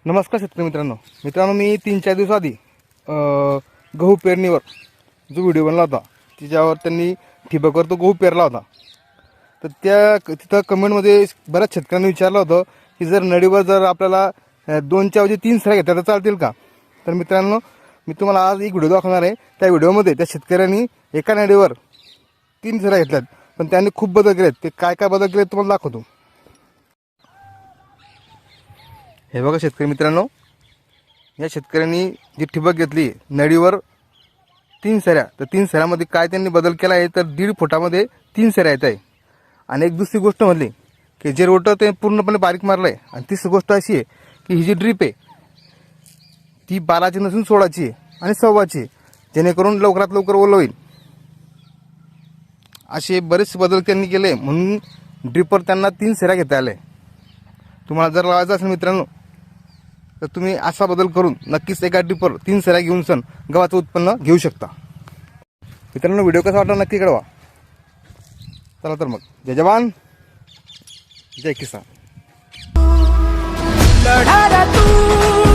नमस्कार शेतकरी मित्रांनो मी 3-4 दिवस आधी गहू पेरणीवर जो व्हिडिओ बनला होता त्याच्यावर त्यांनी ठिबकवर तो गहू पेरला होता। तर तिथं कमेंटमध्ये बऱ्याच शेतकऱ्यांनी विचारलं होतं की जर नळीवर जर आपल्याला 2च्या ऐवजी 3 सऱ्या घेतल्या तर चालतील का। तर मित्रांनो मी तुम्हाला आज एक व्हिडिओ दाखवणार आहे। त्या व्हिडिओमध्ये त्या शेतकऱ्यांनी एका नळीवर 3 सऱ्या घेतल्यात, पण त्यांनी खूप बदल केलेत। ते काय काय बदल केलेत तुम्हाला दाखवतो। हे बघा शेतकरी मित्रांनो, या शेतकऱ्यांनी जी ठिबक घेतली नळीवर 3 सऱ्या, तर 3 सऱ्यामध्ये काय त्यांनी बदल केला आहे तर 1.5 फुटामध्ये 3 सऱ्या येत आहे। आणि एक दुसरी गोष्ट म्हणली की जे रोटर ते पूर्णपणे बारीक मारलं आहे। आणि तिसरी गोष्ट अशी आहे की ही जी ड्रीप आहे ती 12ची नसून 16ची आहे आणि 1.25ची आहे, जेणेकरून लवकरात लवकर ओलं होईल। असे बरेच बदल त्यांनी केले, म्हणून ड्रीपवर त्यांना 3 सऱ्या घेता आल्या। तुम्हाला जर लावायचं असेल मित्रांनो तर तुम्ही असा बदल करून नक्कीच एका ड्रीपवर 3 सऱ्या घेऊन सण गव्हाचं उत्पन्न घेऊ शकता। मित्रांनो व्हिडिओ कसा वाटला नक्की कळवा। चला तर मग, जय जवान जय किसान। लढा तू